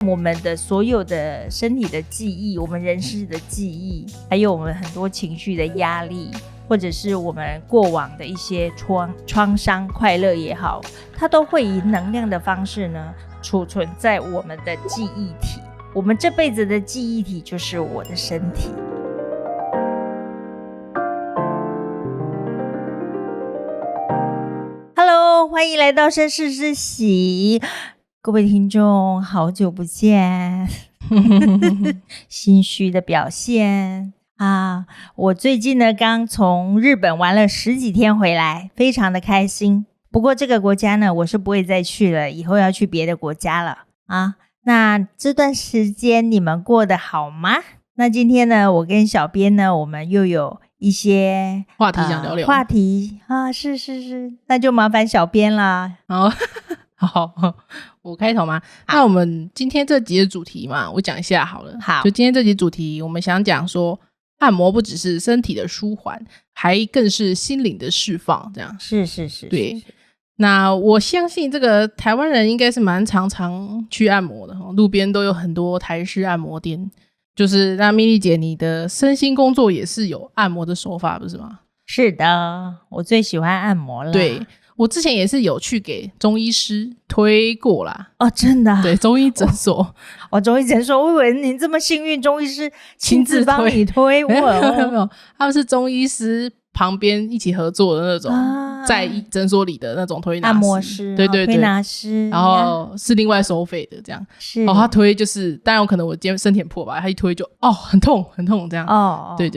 我们的所有的身体的记忆，我们人事的记忆，还有我们很多情绪的压力，或者是我们过往的一些创伤快乐也好，它都会以能量的方式呢储存在我们的记忆体。我们这辈子的记忆体就是我的身体。Hello， 欢迎来到绅士之喜，各位听众，好久不见，心虚的表现啊！我最近呢刚从日本玩了10几天回来，非常的开心。不过这个国家呢，我是不会再去了，以后要去别的国家了啊。那这段时间你们过得好吗？那今天呢，我跟小编呢，我们又有一些话题想聊聊话题啊，是，那就麻烦小编啦。好，我开头吗？那我们今天这集的主题嘛，我讲一下好了。好，就今天这集主题，我们想讲说，按摩不只是身体的舒缓，还更是心灵的释放，这样。是，对。是那我相信这个台湾人应该是蛮常去按摩的，路边都有很多台式按摩店。就是那蜜莉姐，你的身心工作也是有按摩的手法不是吗？是的，我最喜欢按摩了。对，我之前也是有去给中医师推过啦。哦，真的？对，中医诊所。中医诊所，我以为你这么幸运，中医师亲自帮你推。没有，他们是中医师旁边一起合作的那种，在诊所里的那种推拿师、按摩师，对，推拿师，然后是另外收费的这样。是，他推就是，当然有可能我今天身体很破吧，他一推就很痛这样。对，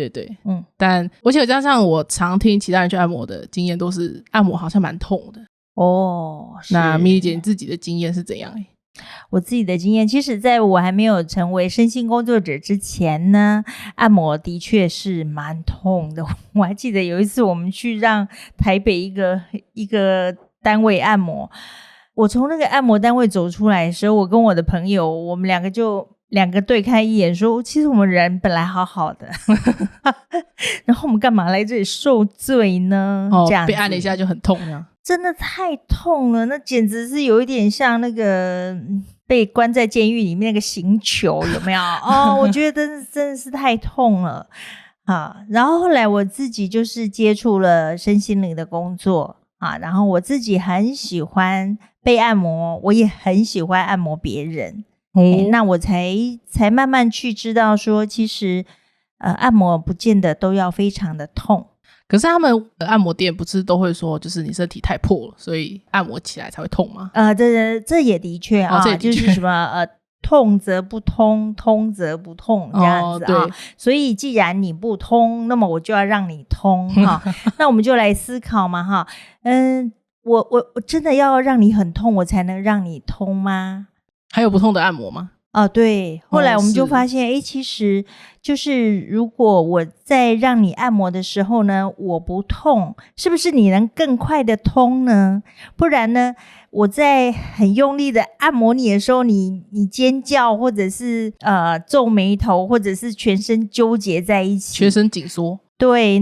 但而且加上我常听其他人去按摩的经验，都是按摩好像蛮痛的。那蜜莉姐你自己的经验是怎样？我自己的经验，其实在我还没有成为身心工作者之前呢，按摩的确是蛮痛的。我还记得有一次我们去让台北一个单位按摩，我从那个按摩单位走出来的时候，我跟我的朋友，我们两个对看一眼说，其实我们人本来好好的然后我们干嘛来这里受罪呢？这样被按了一下就很痛啊，真的太痛了，那简直是有一点像那个被关在监狱里面那个刑求，有没有？我觉得真的是太痛了啊！然后后来我自己就是接触了身心灵的工作啊，然后我自己很喜欢被按摩，我也很喜欢按摩别人。那我才慢慢去知道说，其实按摩不见得都要非常的痛。可是他们按摩店不是都会说，就是你身体太破了，所以按摩起来才会痛吗？这也的确啊，就是什么痛则不通，通则不痛这样子啊。所以既然你不通，那么我就要让你通哈。那我们就来思考嘛哈。我真的要让你很痛，我才能让你通吗？还有不痛的按摩吗？对，后来我们就发现其实就是如果我在让你按摩的时候呢，我不痛，是不是你能更快的通呢？不然呢，我在很用力的按摩你的时候，你尖叫，或者是皱眉头，或者是全身纠结在一起，全身紧缩。对，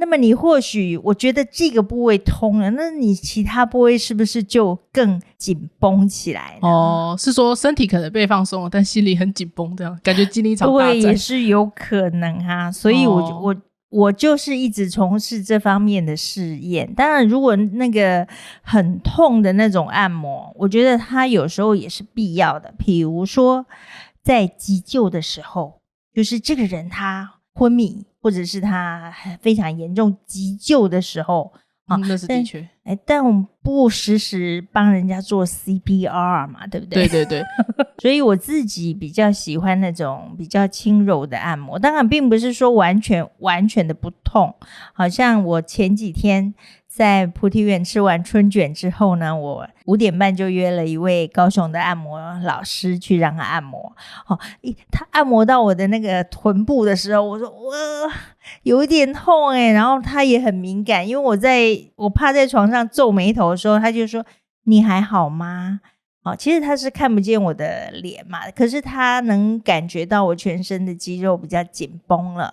那么你或许我觉得这个部位通了，那你其他部位是不是就更紧绷起来了？是说身体可能被放松了，但心里很紧绷，这样感觉经历一场大战。对，也是有可能啊。所以我就是一直从事这方面的试验。当然如果那个很痛的那种按摩，我觉得它有时候也是必要的。比如说在急救的时候，就是这个人他昏迷，或者是他非常严重急救的时候那是的确。但我们不时帮人家做 CPR 嘛，对不对？对所以我自己比较喜欢那种比较轻柔的按摩，当然并不是说完全的不痛。好像我前几天在菩提园吃完春卷之后呢，我5点半就约了一位高雄的按摩老师去让他按摩。他按摩到我的那个臀部的时候，我说有一点痛然后他也很敏感，因为我趴在床上皱眉头的时候，他就说你还好吗？其实他是看不见我的脸嘛，可是他能感觉到我全身的肌肉比较紧绷了。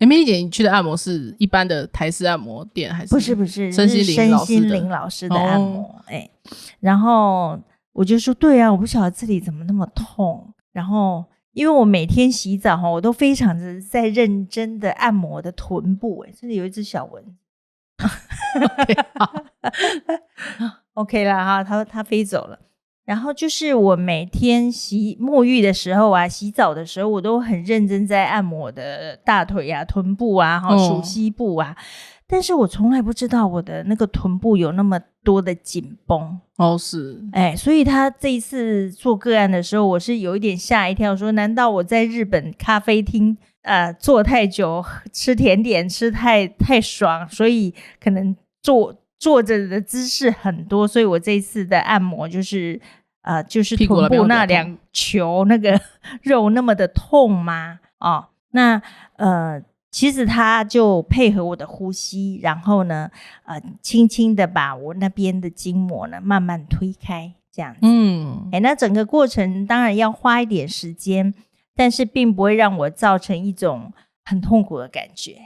蜜莉姐，你去的按摩是一般的台式按摩店还是？不是，身心灵老师的按摩。然后我就说对啊，我不晓得这里怎么那么痛。然后因为我每天洗澡我都非常的在认真的按摩的臀部，这里有一只小蚊子OK 啦哈，它飞走了。然后就是我每天沐浴的时候啊，洗澡的时候，我都很认真在按摩我的大腿啊、臀部啊、属膝部啊。但是我从来不知道我的那个臀部有那么多的紧绷是所以他这一次做个案的时候，我是有一点吓一跳，说难道我在日本咖啡厅坐太久，吃甜点吃太爽，所以可能坐着的姿势很多，所以我这一次的按摩就是臀部那2球那个肉那么的痛吗？那其实他就配合我的呼吸，然后呢轻轻的把我那边的筋膜呢慢慢推开，这样子。那整个过程当然要花一点时间，但是并不会让我造成一种很痛苦的感觉。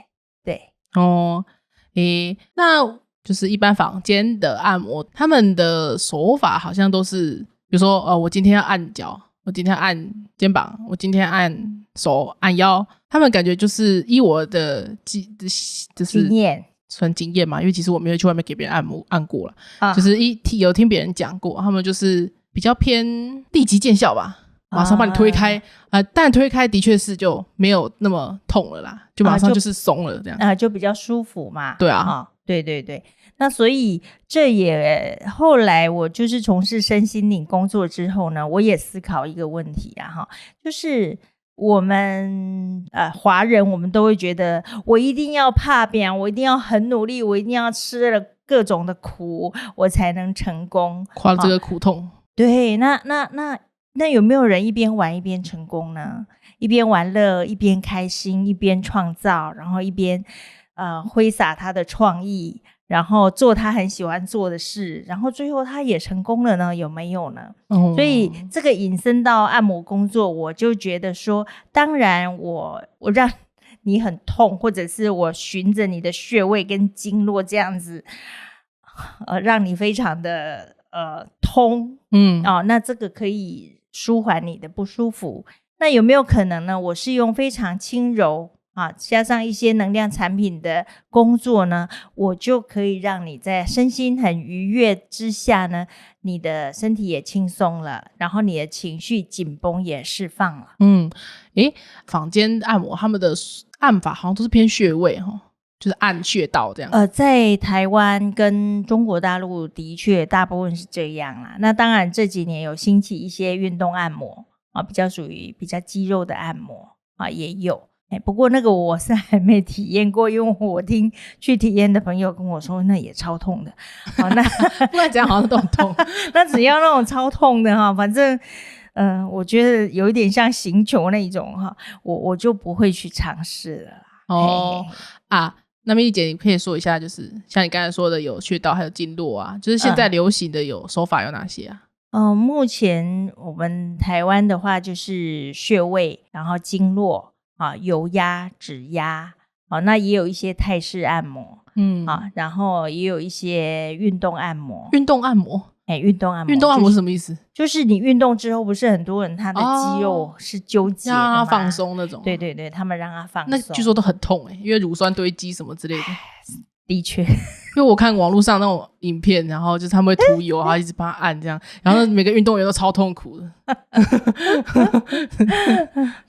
对那就是一般房间的按摩，他们的手法好像都是比如说我今天要按脚，我今天按肩膀，我今天按手按腰，他们感觉就是依我的就是经验，算经验嘛，因为其实我没有去外面给别人按过了就是有听别人讲过，他们就是比较偏立即见效吧，马上把你推开但推开的确是就没有那么痛了啦，就马上就是松了这样就比较舒服嘛。对啊对对对。那所以这也后来我就是从事身心灵工作之后呢，我也思考一个问题就是我们华人我们都会觉得我一定要怕扁，我一定要很努力，我一定要吃了各种的苦我才能成功，跨了这个苦痛对。那有没有人一边玩一边成功呢？一边玩乐一边开心，一边创造，然后一边挥洒他的创意，然后做他很喜欢做的事，然后最后他也成功了呢？有没有呢？所以这个引申到按摩工作，我就觉得说，当然我让你很痛，或者是我循着你的穴位跟经络这样子让你非常的通那这个可以舒缓你的不舒服。那有没有可能呢，我是用非常轻柔加上一些能量产品的工作呢，我就可以让你在身心很愉悦之下呢，你的身体也轻松了，然后你的情绪紧绷也释放了。坊间按摩他们的按法好像都是偏穴位就是按穴道这样。在台湾跟中国大陆的确大部分是这样啦。那当然这几年有兴起一些运动按摩比较属于比较肌肉的按摩也有。不过那个我是还没体验过，因为我听去体验的朋友跟我说那也超痛的那不然讲好像都很痛那只要那种超痛的反正我觉得有一点像刑求那一种我就不会去尝试了那蜜莉姐你可以说一下，就是像你刚才说的有穴道还有经络就是现在流行的手法有哪些目前我们台湾的话就是穴位，然后经络油压指压那也有一些泰式按摩然后也有一些运动按摩。运动按摩是什么意思？就是你运动之后不是很多人他的肌肉是纠结的吗？让他放松那种。对对对，他们让他放松。那据说都很痛因为乳酸堆积什么之类的。的确，因为我看网络上那种影片，然后就是他们会涂油然后一直帮他按这样，然后每个运动员都超痛苦的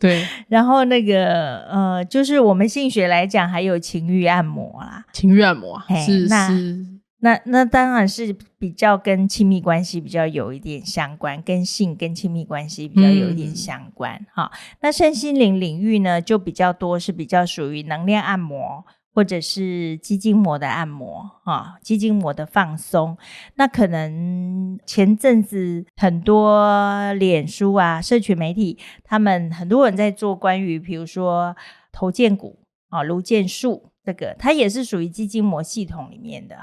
对。然后那个就是我们性学来讲还有情欲按摩啦。情欲按摩那当然是比较跟亲密关系比较有一点相关，跟性跟亲密关系比较有一点相关那身心灵领域呢就比较多是比较属于能量按摩，或者是肌筋膜的按摩肌筋膜的放松。那可能前阵子很多脸书社群媒体他们很多人在做关于比如说头荐骨颅荐术，这个它也是属于肌筋膜系统里面的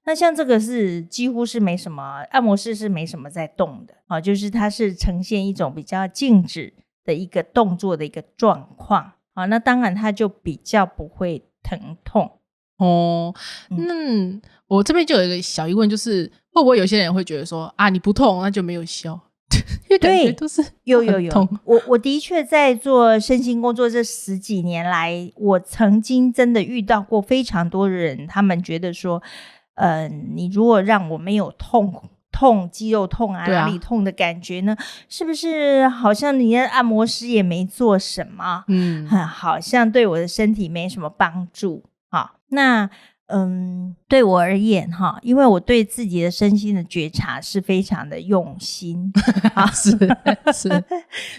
那像这个是几乎是没什么，按摩师是没什么在动的就是它是呈现一种比较静止的一个动作的一个状况那当然它就比较不会疼痛我我这边就有一个小疑问，就是会不会有些人会觉得说啊，你不痛那就没有效？因为感觉都是有我的确在做身心工作这10几年来，我曾经真的遇到过非常多人，他们觉得说你如果让我没有痛肌肉痛啊哪里痛的感觉呢，是不是好像你的按摩师也没做什么，好像对我的身体没什么帮助。好，那对我而言哈，因为我对自己的身心的觉察是非常的用心是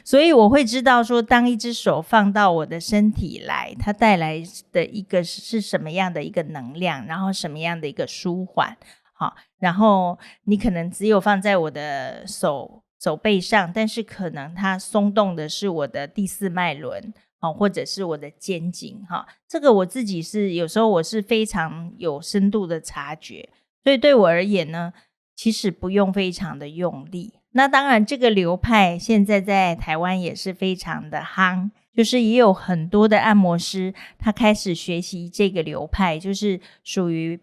所以我会知道说，当一只手放到我的身体来，它带来的一个是什么样的一个能量，然后什么样的一个舒缓。好，然后你可能只有放在我的手背上，但是可能它松动的是我的第4脉轮，或者是我的肩颈。这个我自己是有时候我是非常有深度的察觉，所以对我而言呢，其实不用非常的用力。那当然这个流派现在在台湾也是非常的夯，就是也有很多的按摩师他开始学习这个流派，就是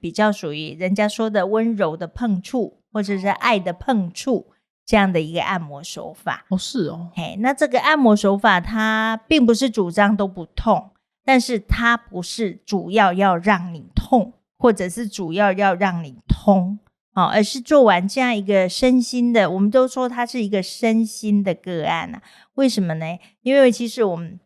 比较属于人家说的温柔的碰触，或者是爱的碰触，这样的一个按摩手法。是哦。那这个按摩手法它并不是主张都不痛，但是它不是主要要让你痛，或者是主要要让你通，而是做完这样一个身心的，我们都说它是一个身心的个案啊。为什么呢？因为其实我们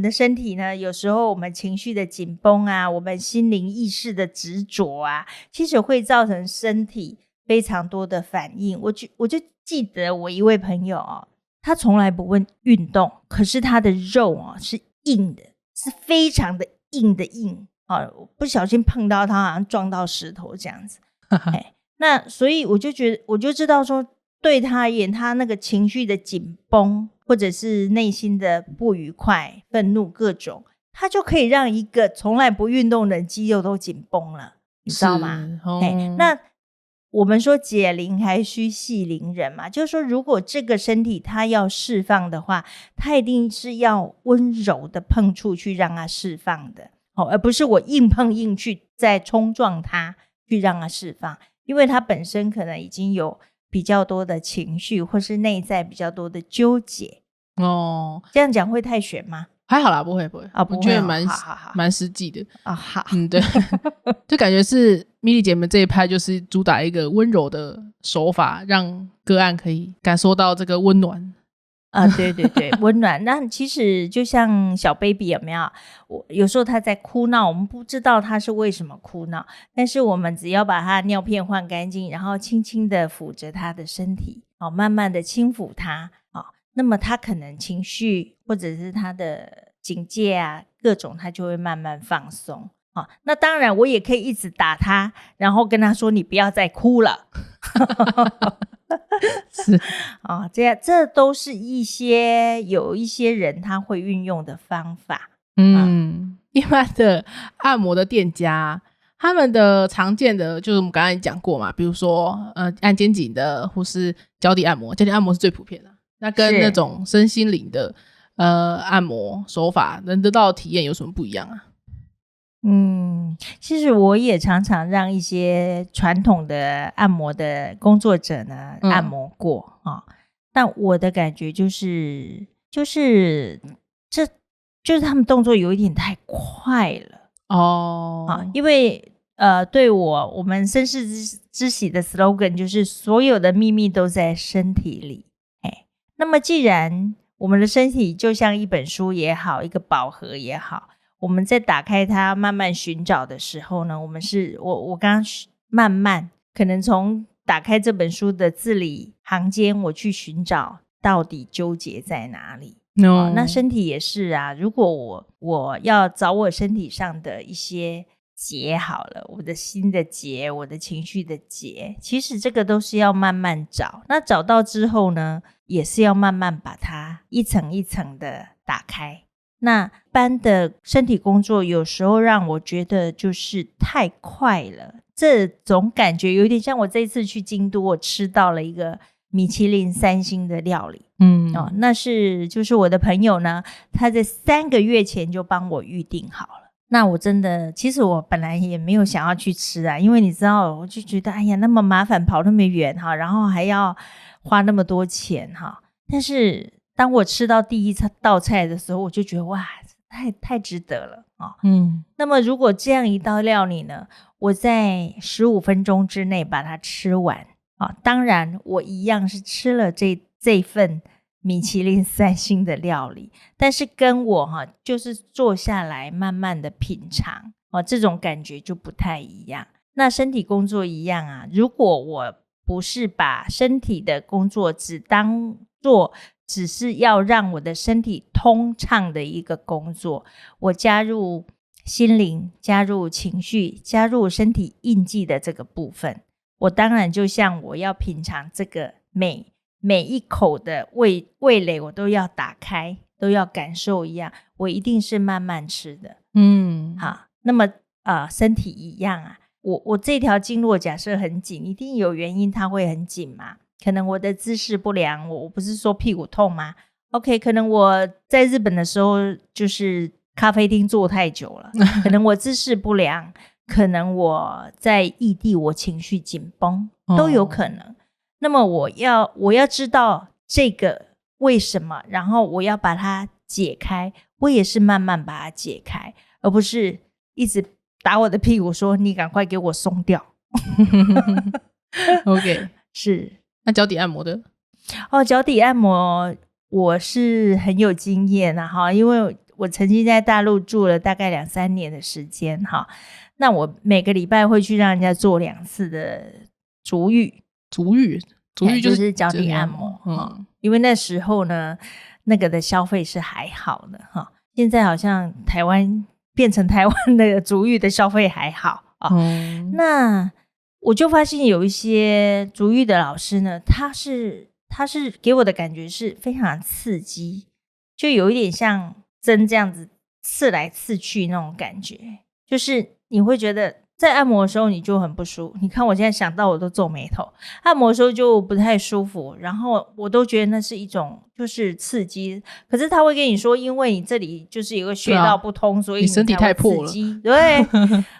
的身体呢，有时候我们情绪的紧绷啊，我们心灵意识的执着啊，其实会造成身体非常多的反应。我就记得我一位朋友他从来不运动，可是他的肉是硬的，是非常的硬的硬不小心碰到他好像撞到石头这样子那所以我就知道说，对他而言，他那个情绪的紧绷，或者是内心的不愉快、愤怒各种，他就可以让一个从来不运动的人肌肉都紧绷了，你知道吗？那我们说解铃还须系铃人嘛，就是说如果这个身体它要释放的话，它一定是要温柔的碰触去让它释放的，而不是我硬碰硬去再冲撞它去让它释放，因为它本身可能已经有比较多的情绪，或是内在比较多的纠结这样讲会太玄吗？还好啦，不会我觉得蛮实际的好对就感觉是米莉姐们这一派就是主打一个温柔的手法，让个案可以感受到这个温暖对对对温暖。那其实就像小 baby 有没有，有时候他在哭闹，我们不知道他是为什么哭闹，但是我们只要把他的尿片换干净，然后轻轻的抚着他的身体慢慢的轻抚他那么他可能情绪或者是他的警戒啊各种，他就会慢慢放松那当然我也可以一直打他，然后跟他说你不要再哭了是这都是有一些人他会运用的方法一般的按摩的店家他们的常见的就是我们刚才讲过嘛，比如说按肩颈的或是脚底按摩，脚底按摩是最普遍的，那跟那种身心灵的按摩手法能得到的体验有什么不一样啊？其实我也常常让一些传统的按摩的工作者呢按摩过但我的感觉就是他们动作有一点太快了因为对我们绅士之喜的 slogan 就是所有的秘密都在身体里那么既然我们的身体就像一本书也好，一个宝盒也好，我们在打开它慢慢寻找的时候呢，我刚刚慢慢可能从打开这本书的字里行间，我去寻找到底纠结在哪里那身体也是啊，如果我要找我身体上的一些结好了，我的心的结，我的情绪的结，其实这个都是要慢慢找，那找到之后呢，也是要慢慢把它一层一层的打开。那般的身体工作有时候让我觉得就是太快了，这种感觉有点像我这次去京都，我吃到了一个米其林3星的料理那是就是我的朋友呢，他在3个月前就帮我预定好了那我真的其实我本来也没有想要去吃啊，因为你知道我就觉得哎呀那么麻烦跑那么远哈，然后还要花那么多钱哈。但是当我吃到第一道菜的时候，我就觉得哇太值得了啊。那么如果这样一道料理呢，我在15分钟之内把它吃完啊，当然我一样是吃了这份米其林3星的料理，但是跟我就是坐下来慢慢的品尝这种感觉就不太一样。那身体工作一样啊，如果我不是把身体的工作只是要让我的身体通畅的一个工作，我加入心灵，加入情绪，加入身体印记的这个部分，我当然就像我要品尝这个每一口的味蕾我都要打开，都要感受一样，我一定是慢慢吃的。好，那么身体一样啊，我这条经络假设很紧，一定有原因它会很紧嘛，可能我的姿势不良，我不是说屁股痛吗？ OK， 可能我在日本的时候就是咖啡厅坐太久了可能我姿势不良，可能我在异地我情绪紧绷，都有可能。那么我要知道这个为什么，然后我要把它解开，我也是慢慢把它解开，而不是一直打我的屁股说你赶快给我松掉OK 是。那脚底按摩的脚底按摩我是很有经验啊，因为我曾经在大陆住了大概2-3年的时间哈。那我每个礼拜会去让人家做2次的足浴就是脚底按摩因为那时候呢那个的消费是还好的哈，现在好像变成台湾的足浴的消费还好那我就发现有一些足浴的老师呢，他是给我的感觉是非常刺激，就有一点像针这样子刺来刺去那种感觉，就是你会觉得在按摩的时候你就很不舒服，你看我现在想到我都皱眉头，按摩的时候就不太舒服，然后我都觉得那是一种就是刺激，可是他会跟你说因为你这里就是有个穴道不通，所以你身体太破了，对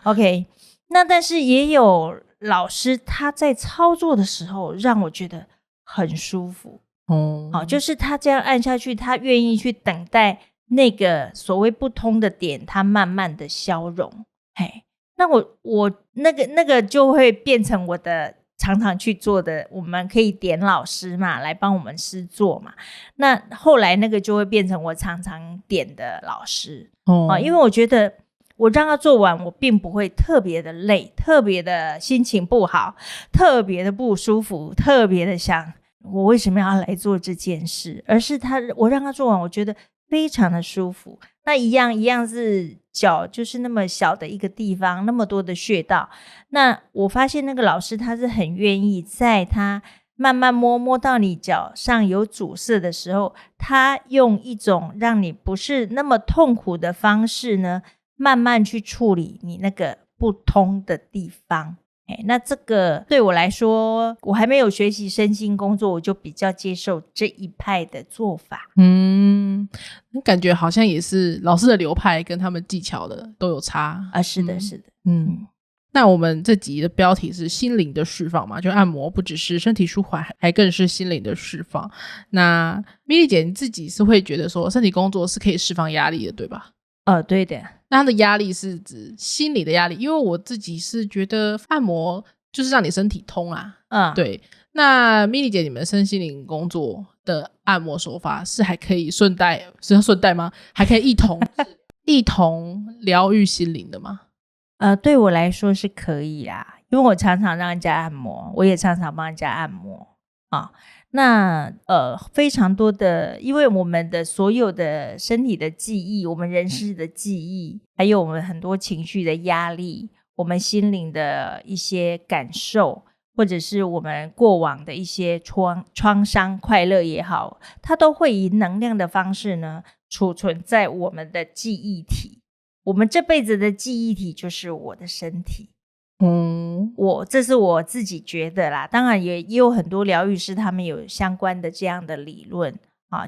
OK 那但是也有老师他在操作的时候让我觉得很舒服就是他这样按下去，他愿意去等待那个所谓不通的点它慢慢的消融那我那个就会变成我的常常去做的，我们可以点老师嘛来帮我们施做嘛，那后来那个就会变成我常常点的老师因为我觉得我让他做完我并不会特别的累，特别的心情不好，特别的不舒服，特别的想我为什么要来做这件事，而是我让他做完我觉得非常的舒服。那一样是脚就是那么小的一个地方，那么多的穴道，那我发现那个老师他是很愿意在他慢慢摸到你脚上有阻塞的时候，他用一种让你不是那么痛苦的方式呢慢慢去处理你那个不通的地方那这个对我来说，我还没有学习身心工作，我就比较接受这一派的做法感觉好像也是老师的流派跟他们技巧的都有差是的是的那我们这集的标题是心灵的释放嘛，就按摩不只是身体舒缓，还更是心灵的释放。那米莉姐你自己是会觉得说身体工作是可以释放压力的对吧？对的。那它的压力是指心理的压力，因为我自己是觉得按摩就是让你身体通对。那米莉姐你们身心灵工作的按摩手法是还可以顺带吗？还可以一同疗愈心灵的吗？对我来说是可以啦，因为我常常让人家按摩，我也常常帮人家按摩那非常多的，因为我们的所有的身体的记忆，我们人事的记忆，还有我们很多情绪的压力，我们心灵的一些感受，或者是我们过往的一些创伤快乐也好，它都会以能量的方式呢储存在我们的记忆体，我们这辈子的记忆体就是我的身体这是我自己觉得啦，当然也有很多疗愈师他们有相关的这样的理论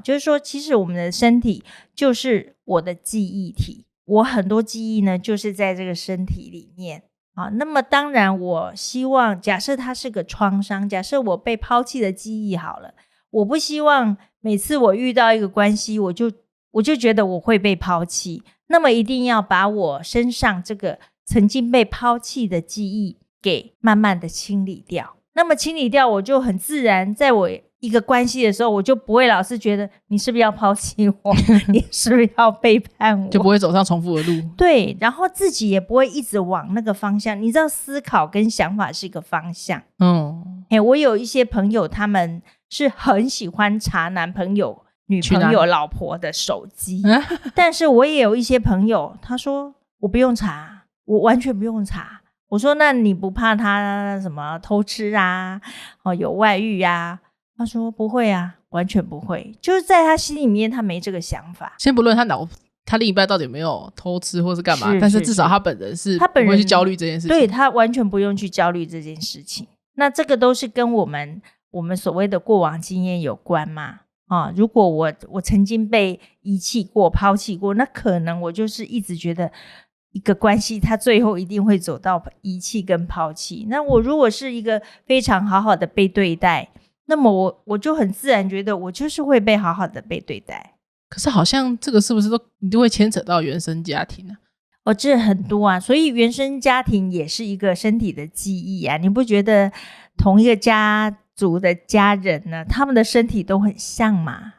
就是说其实我们的身体就是我的记忆体我很多记忆呢就是在这个身体里面啊。那么当然我希望假设它是个创伤，假设我被抛弃的记忆好了，我不希望每次我遇到一个关系我就觉得我会被抛弃，那么一定要把我身上这个曾经被抛弃的记忆给慢慢的清理掉。那么清理掉，我就很自然在我一个关系的时候，我就不会老是觉得你是不是要抛弃我你是不是要背叛我，就不会走上重复的路。对，然后自己也不会一直往那个方向。你知道思考跟想法是一个方向。我有一些朋友他们是很喜欢查男朋友女朋友老婆的手机但是我也有一些朋友他说我不用查，我完全不用查。我说那你不怕他什么偷吃啊有外遇啊？他说不会啊，完全不会，就是在他心里面他没这个想法。先不论他另一半到底有没有偷吃或是干嘛，但是至少他本人是不会去焦虑这件事情。对，他完全不用去焦虑这件事情。那这个都是跟我们所谓的过往经验有关嘛。如果我曾经被遗弃过抛弃过，那可能我就是一直觉得一个关系它最后一定会走到遗弃跟抛弃。那我如果是一个非常好好的被对待，那么我就很自然觉得我就是会被好好的被对待。可是好像这个是不是你都会牵扯到原生家庭啊？这很多啊，所以原生家庭也是一个身体的记忆啊。你不觉得同一个家族的家人呢，他们的身体都很像吗？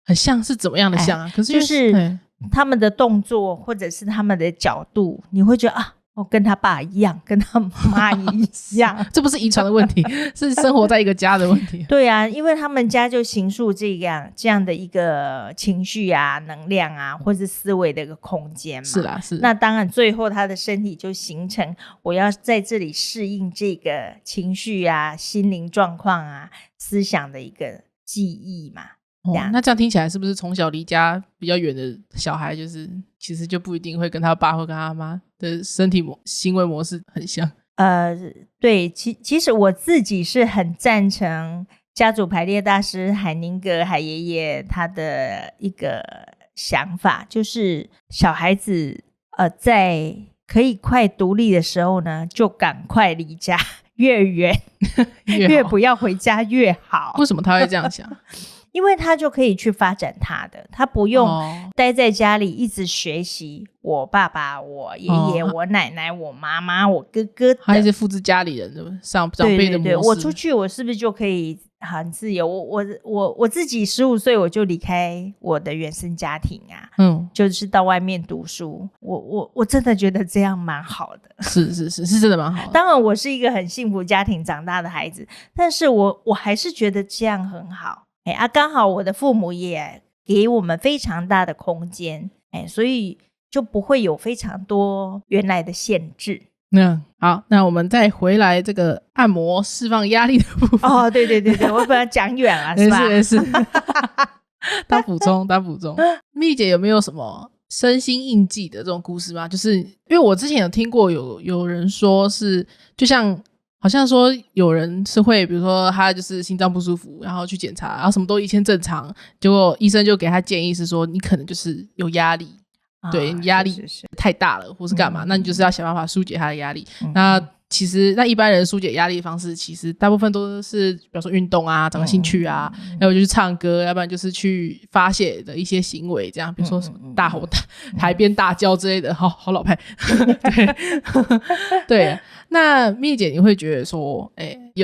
很像是怎么样的像啊？可是就是他们的动作或者是他们的角度，你会觉得跟他爸一样，跟他妈一样这不是遗传的问题是生活在一个家的问题对啊，因为他们家就形塑这样的一个情绪啊、能量啊或是思维的一个空间嘛。是啦，是。那当然最后他的身体就形成我要在这里适应这个情绪啊、心灵状况啊、思想的一个记忆嘛。那这样听起来是不是从小离家比较远的小孩，就是其实就不一定会跟他爸或跟他妈的身体行为模式很像？对，其实我自己是很赞成家族排列大师海宁格海爷爷他的一个想法，就是小孩子在可以快独立的时候呢，就赶快离家越远越不要回家越好。为什么他会这样想？因为他就可以去发展他的，他不用待在家里一直学习我爸爸、我爷爷、我奶奶、我妈妈、我哥哥的，他一直复制家里人的长辈的模式。对，我出去我是不是就可以很自由？我自己15岁我就离开我的原生家庭啊，就是到外面读书。我真的觉得这样蛮好的。是真的蛮好的。当然我是一个很幸福家庭长大的孩子，但是我还是觉得这样很好。刚好我的父母也给我们非常大的空间，所以就不会有非常多原来的限制。好，那我们再回来这个按摩释放压力的部分。对，我本来讲远了是吧？没事当补充蜜姐有没有什么身心印记的这种故事吗？就是因为我之前有听过有人说是就像好像说有人是会比如说他就是心脏不舒服，然后去检查，然后什么都一切正常，结果医生就给他建议是说你可能就是有压力，对，压力太大了或是干嘛，那你就是要想办法疏解他的压力。那其实那一般人疏解压力的方式其实大部分都是比如说运动啊，找个兴趣啊，要不就是唱歌，要不然就是去发泄的一些行为，这样比如说什么大吼海边大叫之类的。好老派对那蜜姐你会觉得说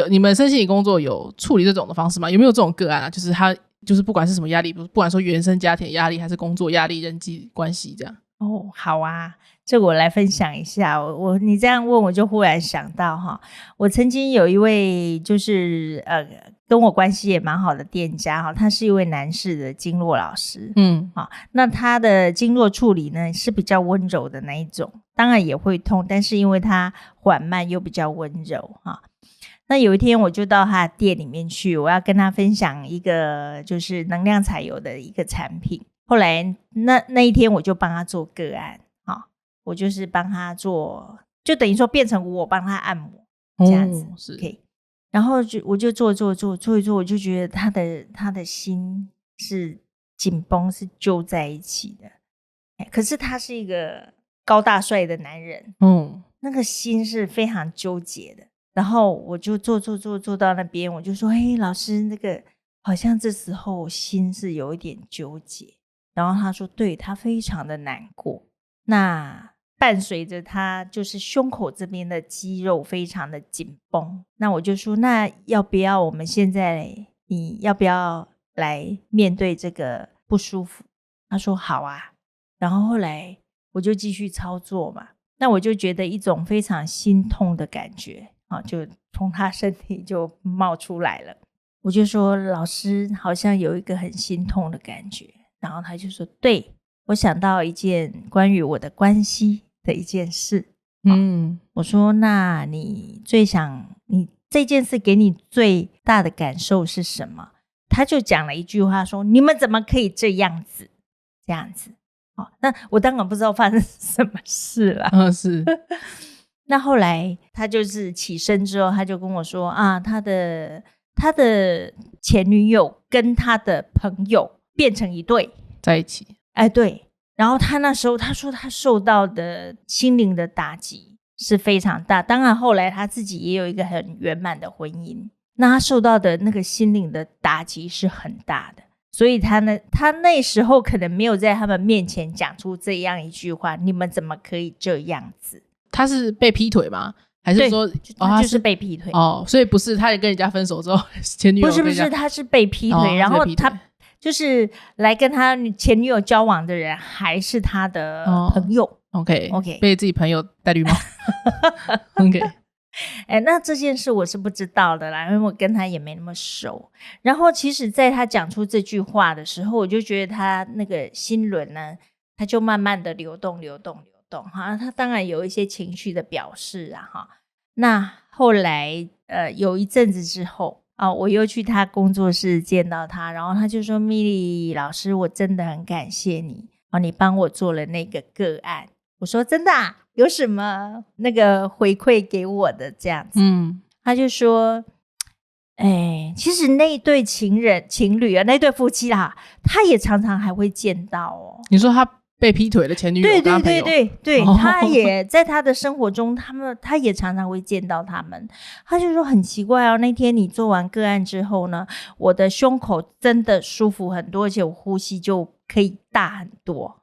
你们身心理工作有处理这种的方式吗？有没有这种个案啊，就是他就是不管是什么压力，不管说原生家庭压力还是工作压力、人际关系这样。好啊，这个我来分享一下。你这样问我就忽然想到我曾经有一位就是跟我关系也蛮好的店家他是一位男士的经络老师。那他的经络处理呢是比较温柔的那一种，当然也会痛，但是因为他缓慢又比较温柔那有一天我就到他的店里面去，我要跟他分享一个就是能量彩油的一个产品。后来那一天我就帮他做个案我就是帮他做，就等于说变成我帮他按摩这样子是 OK。 然后我就做一做，我就觉得他的心是紧绷，是揪在一起的。可是他是一个高大帅的男人，那个心是非常纠结的。然后我就坐到那边，我就说老师，那个好像这时候心是有一点纠结。然后他说对，他非常的难过，那伴随着他就是胸口这边的肌肉非常的紧绷。那我就说，那要不要我们现在你要不要来面对这个不舒服？他说好啊。然后后来我就继续操作嘛，那我就觉得一种非常心痛的感觉就从他身体就冒出来了。我就说老师好像有一个很心痛的感觉。然后他就说对，我想到一件关于我的关系的一件事。我说那你这件事给你最大的感受是什么？他就讲了一句话说，你们怎么可以这样子。那我当然不知道发生什么事了。是。那后来他就是起身之后，他就跟我说他的前女友跟他的朋友变成一对在一起。对。然后他那时候他说他受到的心灵的打击是非常大，当然后来他自己也有一个很圆满的婚姻，那他受到的那个心灵的打击是很大的。所以他那时候可能没有在他们面前讲出这样一句话，你们怎么可以这样子。他是被劈腿吗？还是说他就是被劈腿。所以不是他也跟人家分手之后前女友不是他是被劈腿。然后他就是来跟他前女友交往的人还是他的朋友。OK 被自己朋友戴绿帽。OK。那这件事我是不知道的啦，因为我跟他也没那么熟。然后其实在他讲出这句话的时候，我就觉得他那个心轮呢，他就慢慢的流动他当然有一些情绪的表示那后来有一阵子之后我又去他工作室见到他，然后他就说，蜜莉老师，我真的很感谢你你帮我做了那个个案。我说真的有什么那个回馈给我的这样子。他就说其实那一对情侣那对夫妻啦，他也常常还会见到你说他被劈腿的前女友跟他朋友？对他也在他的生活中他也常常会见到他们。他就说很奇怪那天你做完个案之后呢，我的胸口真的舒服很多，而且我呼吸就可以大很多。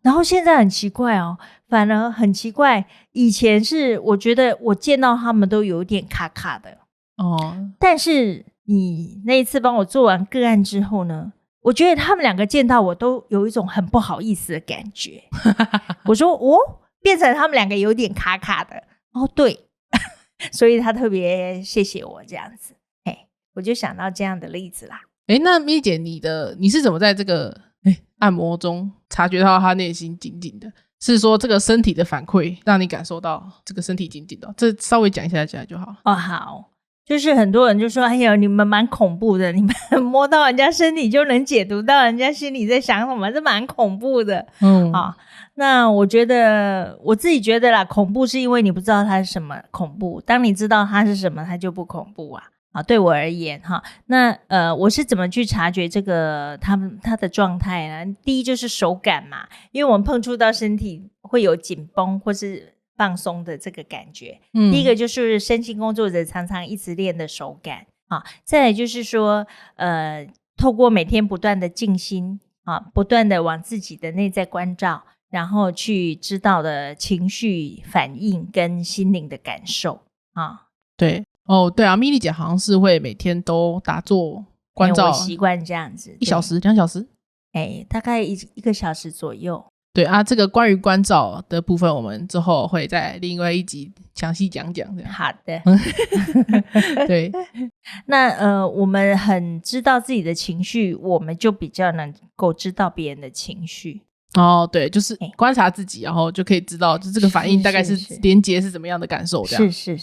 然后现在很奇怪反而很奇怪，以前是我觉得我见到他们都有点卡卡的但是你那一次帮我做完个案之后呢，我觉得他们两个见到我都有一种很不好意思的感觉。我说变成他们两个有点卡卡的对。所以他特别谢谢我这样子。我就想到这样的例子啦。那蜜姐你是怎么在这个按摩中察觉到他内心紧紧的？是说这个身体的反馈让你感受到这个身体紧紧的？这稍微讲一下就好。好，就是很多人就说你们蛮恐怖的，你们摸到人家身体就能解读到人家心里在想什么，这蛮恐怖的。那我觉得我自己觉得啦，恐怖是因为你不知道它是什么恐怖，当你知道它是什么，它就不恐怖对我而言那我是怎么去察觉这个他的状态呢？第一就是手感嘛，因为我们碰触到身体会有紧绷或是放松的这个感觉。第一个就是身心工作者常常一直练的手感再来就是说透过每天不断的静心不断的往自己的内在关照，然后去知道的情绪反应跟心灵的感受对对啊，蜜莉姐好像是会每天都打坐关照。我习惯这样子，1小时2小时大概1个小时左右。对这个关于关照的部分我们之后会在另外一集详细讲这样。好的。对。那我们很知道自己的情绪，我们就比较能够知道别人的情绪对，就是观察自己然后就可以知道就这个反应大概是连结是怎么样的感受这样。是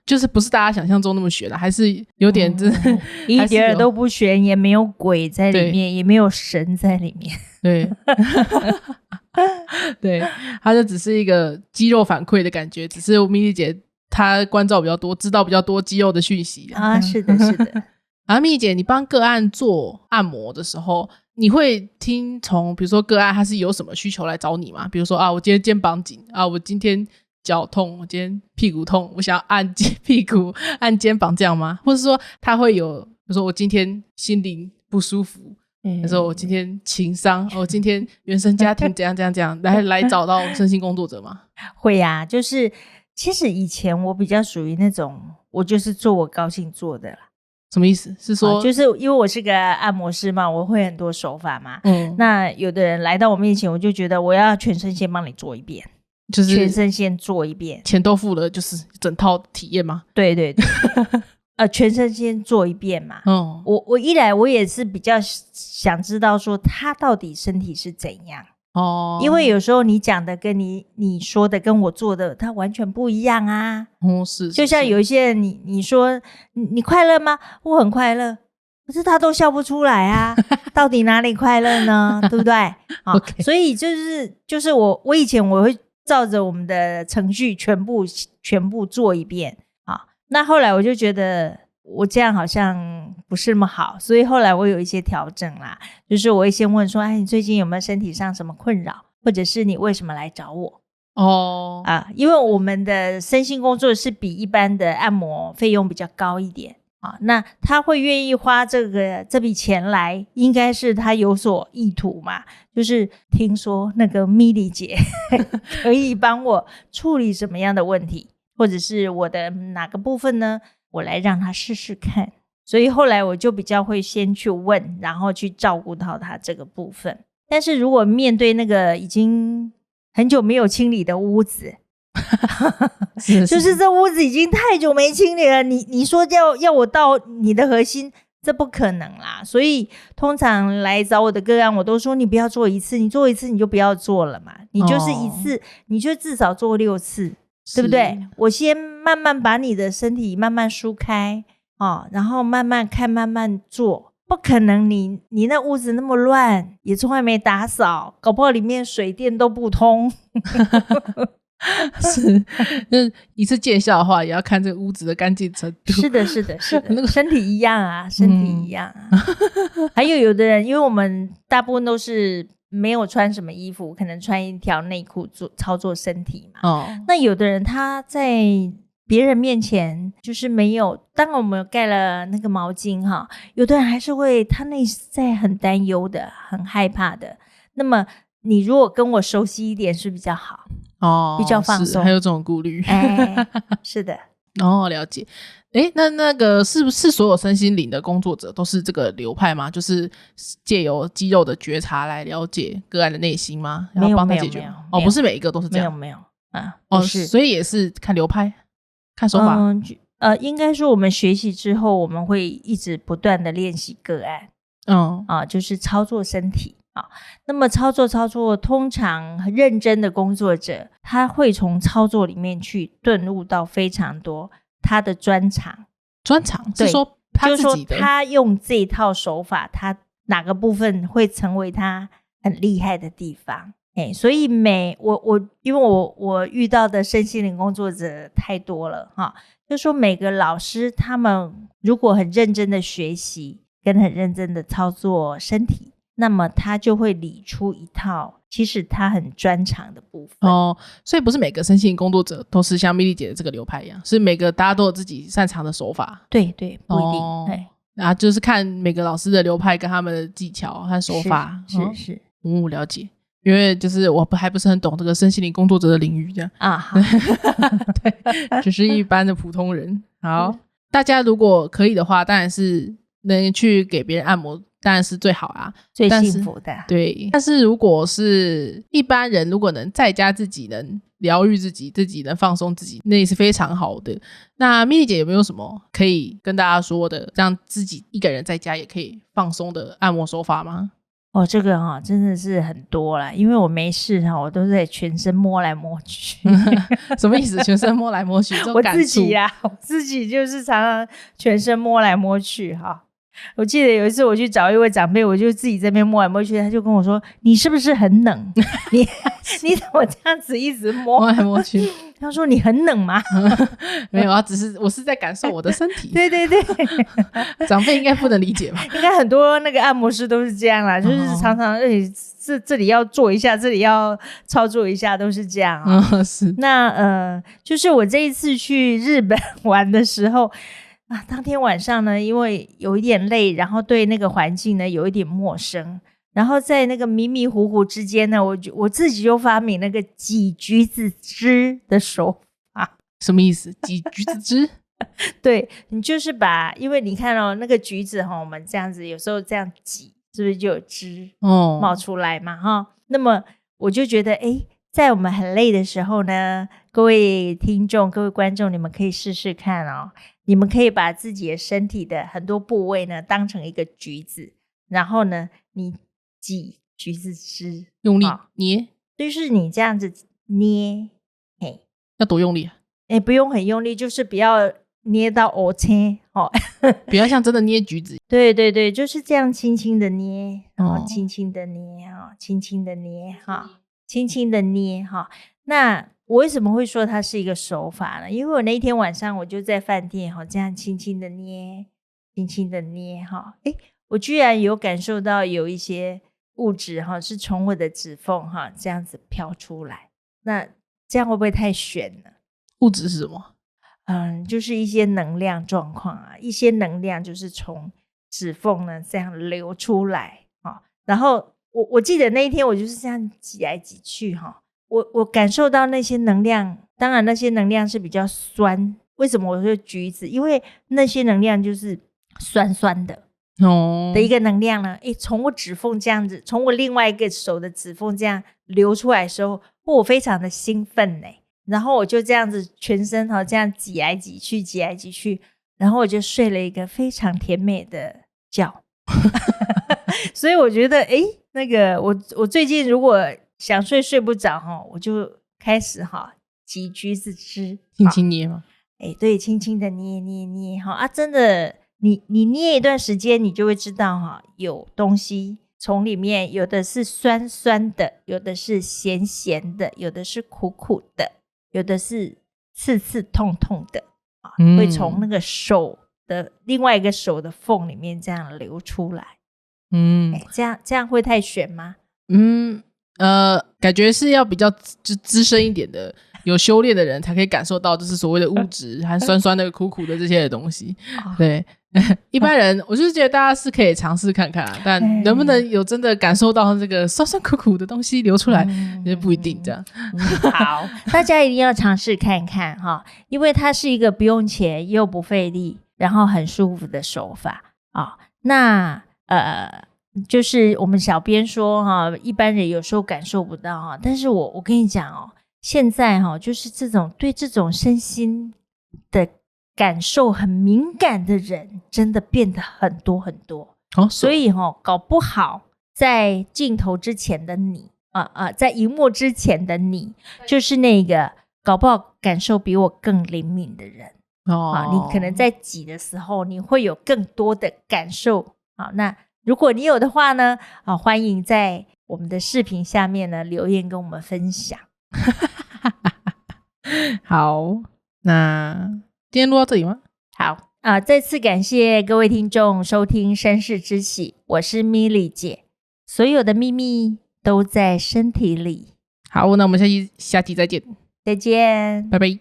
就是不是大家想象中那么玄的，还是有点一点都不玄，也没有鬼在里面，也没有神在里面。对。对，它就只是一个肌肉反馈的感觉，只是蜜莉姐她关照比较多，知道比较多肌肉的讯息是的蜜莉姐，你帮个案做按摩的时候，你会听从比如说个案他是有什么需求来找你吗？比如说我今天肩膀紧我今天脚痛，我今天屁股痛，我想要按屁股按肩膀这样吗？或者说他会有比如说我今天心灵不舒服，他说我今天情伤，我今天原生家庭怎样怎样怎样来找到身心工作者吗？会啊，就是其实以前我比较属于那种我就是做我高兴做的啦。什么意思？是说就是因为我是个按摩师嘛，我会很多手法嘛，那有的人来到我面前，我就觉得我要全身先帮你做一遍，就是全身先做一遍，钱都付了，就是整套体验吗？对对对全身先做一遍嘛。我一来我也是比较想知道说他到底身体是怎样因为有时候你讲的跟你说的跟我做的它完全不一样啊。是就像有一些人你说你快乐吗？我很快乐，可是他都笑不出来啊到底哪里快乐呢？对不对okay. 所以就是我以前我会照着我们的程序全部做一遍那后来我就觉得我这样好像不是那么好，所以后来我有一些调整啦，就是我会先问说你最近有没有身体上什么困扰，或者是你为什么来找我因为我们的身心工作是比一般的按摩费用比较高一点那他会愿意花这笔钱来，应该是他有所意图嘛，就是听说那个蜜莉姐可以帮我处理什么样的问题，或者是我的哪个部分呢，我来让他试试看。所以后来我就比较会先去问，然后去照顾到他这个部分。但是如果面对那个已经很久没有清理的屋子就是这屋子已经太久没清理了，你说要我到你的核心，这不可能啦。所以通常来找我的个案，我都说你不要做一次，你做一次你就不要做了嘛，你就是一次你就至少做6次，对不对？我先慢慢把你的身体慢慢疏开然后慢慢看慢慢做，不可能你那屋子那么乱，也从来没打扫，搞不好里面水电都不通是，就是一次见效的话也要看这个屋子的干净程度。是的那个身体一样啊身体一样还有的人因为我们大部分都是没有穿什么衣服，可能穿一条内裤操作身体嘛那有的人他在别人面前就是没有，当我们盖了那个毛巾有的人还是会他内在很担忧的，很害怕的，那么你如果跟我熟悉一点是比较好比较放松，还有这种顾虑是的了解。那个是不是所有身心灵的工作者都是这个流派吗？就是借由肌肉的觉察来了解个案的内心吗？没有帮他解决不是每一个都是这样，没有所以也是看流派看手法应该说我们学习之后我们会一直不断的练习个案就是操作身体那么操作通常认真的工作者他会从操作里面去顿悟到非常多他的专长是说他自己的，就是说他用这一套手法他哪个部分会成为他很厉害的地方所以因为我遇到的身心灵工作者太多了就说每个老师他们如果很认真的学习跟很认真的操作身体，那么他就会理出一套其实他很专长的部分所以不是每个身心灵工作者都是像蜜莉姐的这个流派一样，是每个大家都有自己擅长的手法。对不一定然后就是看每个老师的流派跟他们的技巧和手法是了解。因为就是我还不是很懂这个身心灵工作者的领域这样好对，只是一般的普通人。好，大家如果可以的话当然是能去给别人按摩当然是最好最幸福的对，但是如果是一般人如果能在家自己能疗愈自己能放松自己，那也是非常好的。那蜜莉姐有没有什么可以跟大家说的让自己一个人在家也可以放松的按摩手法吗？这个真的是很多啦，因为我没事我都在全身摸来摸去什么意思？全身摸来摸去这种感触我自己就是常常全身摸来摸去我记得有一次我去找一位长辈，我就自己在那边摸来摸去，他就跟我说：“你是不是很冷？你怎么这样子一直摸来摸去？”他说：“你很冷吗？”没有啊，我是在感受我的身体。对对对，长辈应该不能理解吧？应该很多那个按摩师都是这样啦，就是常常这里要做一下，这里要操作一下，都是这样啊。是。那就是我这一次去日本玩的时候。当天晚上呢，因为有一点累，然后对那个环境呢有一点陌生，然后在那个迷迷糊糊之间呢，我自己就发明那个挤橘子汁的手法。什么意思？挤橘子汁？对，你就是因为你看那个橘子我们这样子有时候这样挤，是不是就有汁冒出来嘛？那么我就觉得在我们很累的时候呢，各位听众各位观众，你们可以试试看你们可以把自己的身体的很多部位呢当成一个橘子，然后呢你挤橘子汁，用力捏，就是你这样子捏，要多用力不用很用力，就是不要捏到黑青不要像真的捏橘子。对对对，就是这样轻轻的捏，然后轻轻的捏轻轻的捏轻轻的捏那我为什么会说它是一个手法呢？因为我那一天晚上我就在饭店这样轻轻的捏轻轻的捏我居然有感受到有一些物质是从我的指缝这样子飘出来。那这样会不会太玄了？物质是什么？就是一些能量状况一些能量就是从指缝呢这样流出来然后我记得那一天我就是这样挤来挤去我感受到那些能量，当然那些能量是比较酸。为什么我说橘子？因为那些能量就是酸酸的的一个能量呢从我指缝这样子，从我另外一个手的指缝这样流出来的时候，我非常的兴奋然后我就这样子全身这样挤来挤去挤来挤去，然后我就睡了一个非常甜美的觉所以我觉得那个我最近如果想睡不着我就开始挤橘子汁，轻轻捏吗？对，轻轻的捏捏捏真的你捏一段时间，你就会知道有东西从里面，有的是酸酸的，有的是咸咸的，有的是苦苦的，有的是刺刺痛痛的会从那个手的另外一个手的缝里面这样流出来。这样会太玄吗？感觉是要比较资深一点的有修炼的人才可以感受到就是所谓的物质和酸酸的苦苦的这些的东西对一般人我就是觉得大家是可以尝试看看但能不能有真的感受到这个酸酸苦苦的东西流出来也不一定这样好，大家一定要尝试看看因为它是一个不用钱又不费力然后很舒服的手法那就是我们小编说一般人有时候感受不到但是我跟你讲现在就是对这种身心的感受很敏感的人真的变得很多很多所以搞不好在镜头之前的你在荧幕之前的你就是那个搞不好感受比我更灵敏的人你可能在挤的时候你会有更多的感受那如果你有的话呢欢迎在我们的视频下面呢留言跟我们分享好，那今天录到这里吗？好再次感谢各位听众收听身世之喜，我是米莉姐，所有的秘密都在身体里。好，那我们下集再见，再见，拜拜。